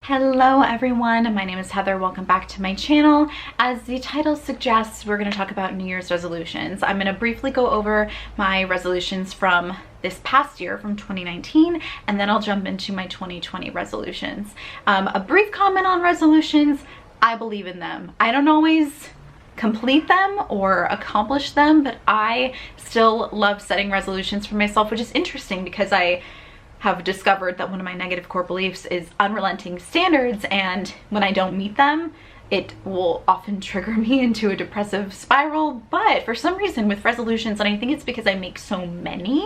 Hello everyone, my name is Heather. Welcome back to my channel. As the title suggests, we're going to talk about New Year's resolutions. I'm going to briefly go over my resolutions from this past year, from 2019, and then I'll jump into my 2020 resolutions. A brief comment on resolutions: I believe in them. I don't always complete them or accomplish them, but I still love setting resolutions for myself, which is interesting because I have discovered that one of my negative core beliefs is unrelenting standards, and when I don't meet them, it will often trigger me into a depressive spiral. But for some reason with resolutions, and I think it's because I make so many,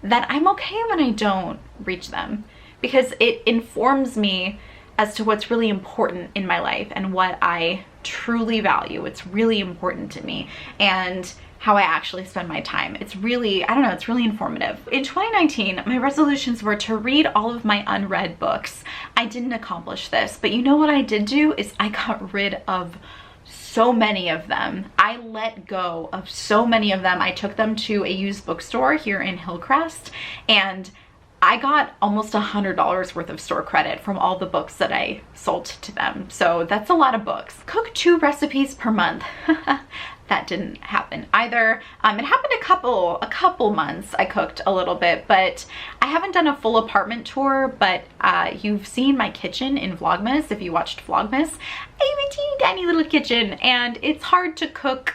that I'm okay when I don't reach them, because it informs me as to what's really important in my life and what I truly value. It's really important to me, and how I actually spend my time. It's really, I don't know, it's really informative. In 2019, my resolutions were to read all of my unread books. I didn't accomplish this, but you know what I did do is I got rid of so many of them. I let go of so many of them. I took them to a used bookstore here in Hillcrest, and I got almost $100 worth of store credit from all the books that I sold to them. So that's a lot of books. Cook 2 recipes per month. That didn't happen either. It happened a couple months. I cooked a little bit, but I haven't done a full apartment tour. But you've seen my kitchen in Vlogmas. If you watched Vlogmas, I have a teeny tiny little kitchen, and it's hard to cook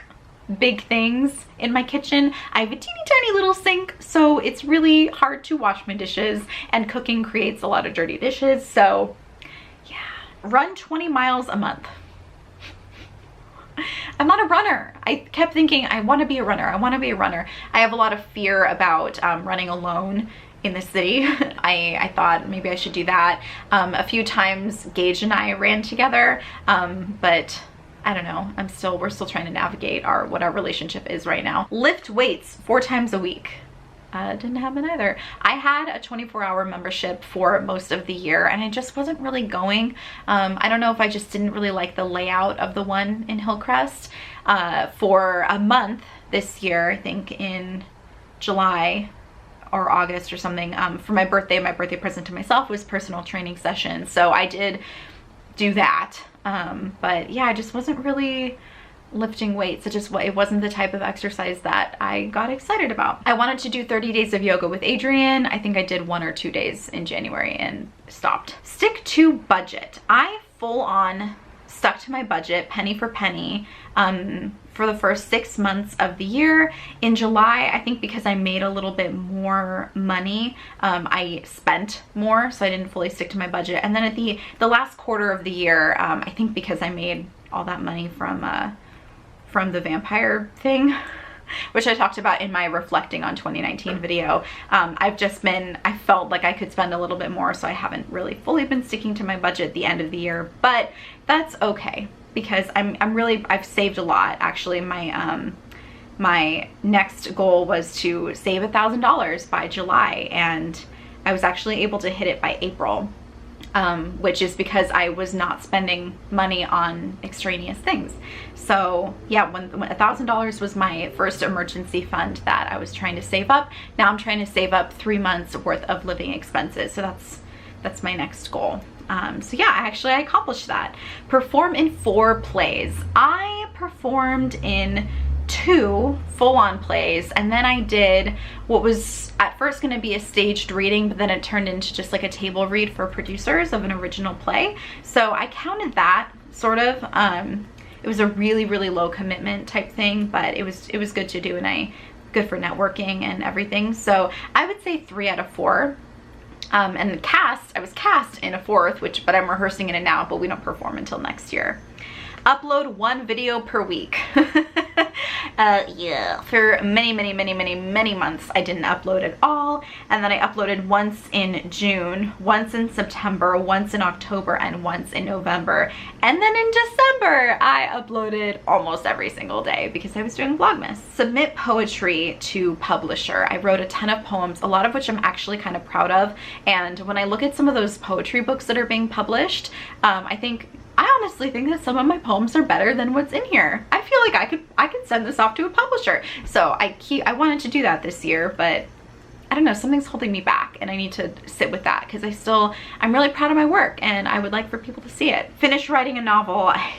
big things in my kitchen. I have a teeny tiny little sink, so it's really hard to wash my dishes, and cooking creates a lot of dirty dishes. So yeah, run 20 miles a month. I'm not a runner. I kept thinking I want to be a runner. I want to be a runner. I have a lot of fear about running alone in the city. I thought maybe I should do that. A few times Gage and I ran together, but I don't know. We're still trying to navigate what our relationship is right now. Lift weights 4 times a week. Didn't happen either. I had a 24-hour membership for most of the year, and I just wasn't really going. I don't know if I just didn't really like the layout of the one in Hillcrest. For a month this year, I think in July or August or something, for my birthday present to myself was personal training sessions. So I did do that. But yeah, I just wasn't really lifting weights. It wasn't the type of exercise that I got excited about. I wanted to do 30 days of yoga with Adriene. I think I did 1 or 2 days in January and stopped. Stick to budget. I full on stuck to my budget penny for penny for the first 6 months of the year. In July, I think because I made a little bit more money, I spent more, so I didn't fully stick to my budget. And then at the last quarter of the year, I think because I made all that money from the vampire thing, which I talked about in my reflecting on 2019 video, I felt like I could spend a little bit more, so I haven't really fully been sticking to my budget at the end of the year, but that's okay because I've saved a lot. Actually, my next goal was to save $1,000 by July, and I was actually able to hit it by April. Which is because I was not spending money on extraneous things. So yeah, when $1,000 was my first emergency fund that I was trying to save up. Now I'm trying to save up 3 months worth of living expenses. So that's my next goal. So yeah, actually I accomplished that. Perform in 4 plays. I performed in 2 full-on plays, and then I did what was at first going to be a staged reading, but then it turned into just like a table read for producers of an original play. So I counted that sort of. It was a really, really low commitment type thing, but it was good to do, and good for networking and everything. So I would say 3 out of 4. And I was cast in a 4th, but I'm rehearsing in it now, but we don't perform until next year. Upload 1 video per week. Yeah, for many months I didn't upload at all, and then I uploaded once in June, once in September, once in October, and once in November, and then in December I uploaded almost every single day because I was doing Vlogmas. Submit poetry to publisher. I wrote a ton of poems, a lot of which I'm actually kind of proud of, and when I look at some of those poetry books that are being published, I honestly think that some of my poems are better than what's in here. I feel like I could send this off to a publisher. So I wanted to do that this year, but I don't know, something's holding me back, and I need to sit with that because I'm really proud of my work and I would like for people to see it. Finish writing a novel. I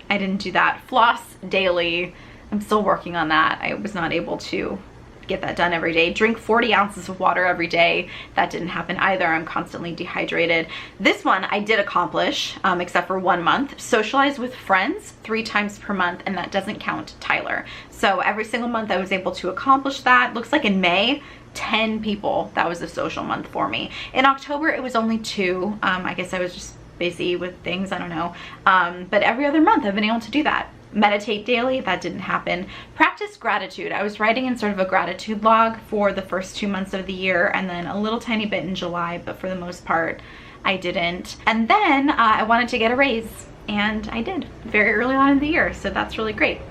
didn't do that. Floss daily. I'm still working on that. I was not able to get that done every day. Drink 40 ounces of water every day. That didn't happen either. I'm constantly dehydrated. This one I did accomplish, except for 1 month. Socialize with friends 3 times per month, and that doesn't count Tyler. So every single month I was able to accomplish that. Looks like in May, 10 people. That was a social month for me. In October, it was only 2. I guess I was just busy with things, I don't know. But every other month I've been able to do that. Meditate daily, that didn't happen. Practice gratitude. I was writing in sort of a gratitude log for the first 2 months of the year, and then a little tiny bit in July, but for the most part I didn't. And then I wanted to get a raise, and I did very early on in the year, so that's really great.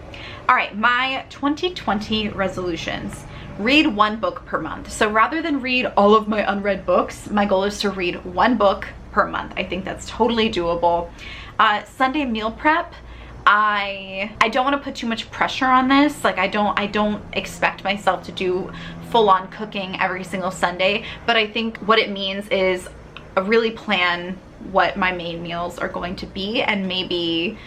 All right, my 2020 resolutions. Read 1 book per month. So rather than read all of my unread books, my goal is to read 1 book per month. I think that's totally doable. Sunday meal prep. I don't want to put too much pressure on this. Like I don't expect myself to do full-on cooking every single Sunday, but I think what it means is really plan what my main meals are going to be and maybe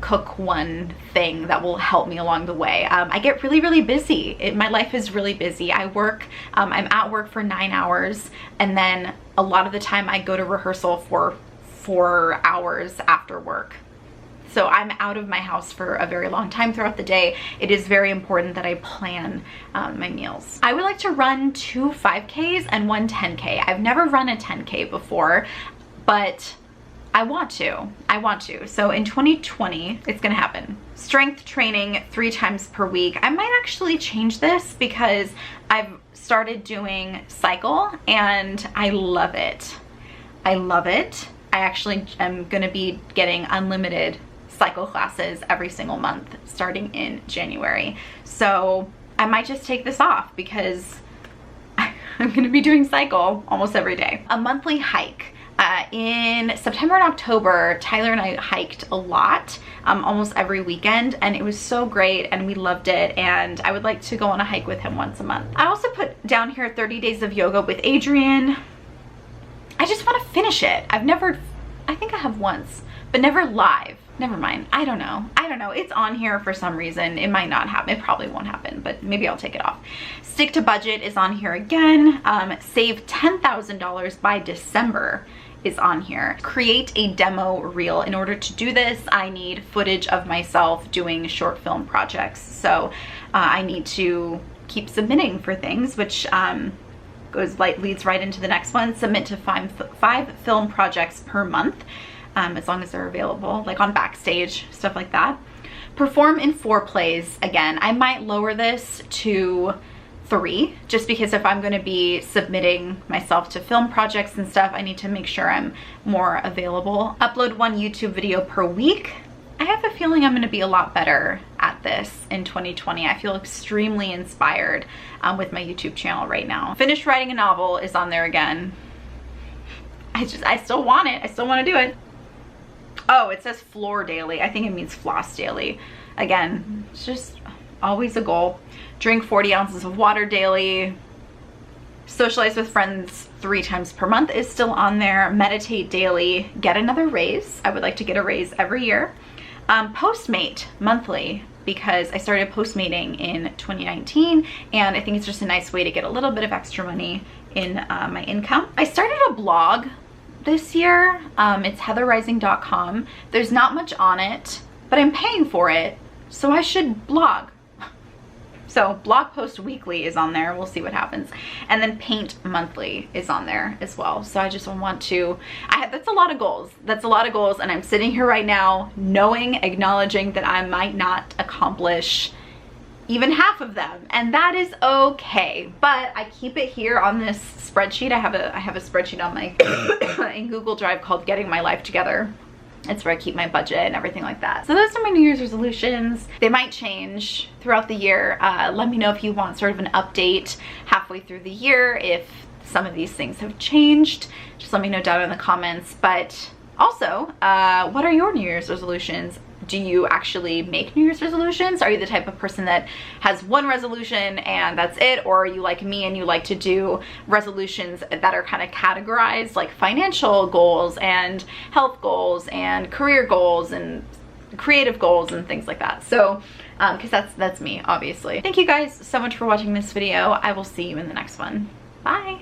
cook one thing that will help me along the way. I get really busy. My life is really busy. I work, I'm at work for 9 hours, and then a lot of the time I go to rehearsal for 4 hours after work. So I'm out of my house for a very long time throughout the day. It is very important that I plan my meals. I would like to run 2 5Ks and 1 10K. I've never run a 10K before, but I want to. So in 2020, it's gonna happen. Strength training 3 times per week. I might actually change this because I've started doing cycle and I love it. I love it. I actually am gonna be getting unlimited cycle classes every single month starting in January. So I might just take this off because I'm gonna be doing cycle almost every day. A monthly hike. In September and October, Tyler and I hiked a lot, almost every weekend, and it was so great and we loved it, and I would like to go on a hike with him once a month. I also put down here 30 days of yoga with Adriene. I just want to finish it. I think I have once, but never live. Never mind. I don't know. It's on here for some reason. It might not happen. It probably won't happen, but maybe I'll take it off. Stick to budget is on here again. Save $10,000 by December is on here. Create a demo reel. In order to do this, I need footage of myself doing short film projects. So I need to keep submitting for things, which leads right into the next one. Submit to 5 film projects per month. As long as they're available, like on Backstage, stuff like that. Perform in 4 plays. Again, I might lower this to 3, just because if I'm going to be submitting myself to film projects and stuff, I need to make sure I'm more available. Upload 1 YouTube video per week. I have a feeling I'm going to be a lot better at this in 2020. I feel extremely inspired with my YouTube channel right now. Finish writing a novel is on there again. I still want it. I still want to do it. Oh, it says floor daily. I think it means floss daily. Again, it's just always a goal. Drink 40 ounces of water daily. Socialize with friends 3 times per month is still on there. Meditate daily. Get another raise. I would like to get a raise every year. Postmate monthly, because I started Postmating in 2019, and I think it's just a nice way to get a little bit of extra money in my income. I started a blog this year. It's heatherrising.com. There's not much on it, but I'm paying for it, so I should blog. So blog post weekly is on there. We'll see what happens. And then paint monthly is on there as well. So I just want to, that's a lot of goals. That's a lot of goals. And I'm sitting here right now acknowledging that I might not accomplish even half of them, and that is okay. But I keep it here on this spreadsheet. I have a spreadsheet on my in Google Drive called Getting My Life Together. It's where I keep my budget and everything like that. So those are my New Year's resolutions. They might change throughout the year. Let me know if you want sort of an update halfway through the year, if some of these things have changed. Just let me know down in the comments. But also, what are your New Year's resolutions? do you actually make New Year's resolutions? Are you the type of person that has one resolution and that's it? Or are you like me and you like to do resolutions that are kind of categorized, like financial goals and health goals and career goals and creative goals and things like that? So because that's me, obviously. Thank you guys so much for watching this video. I will see you in the next one. Bye.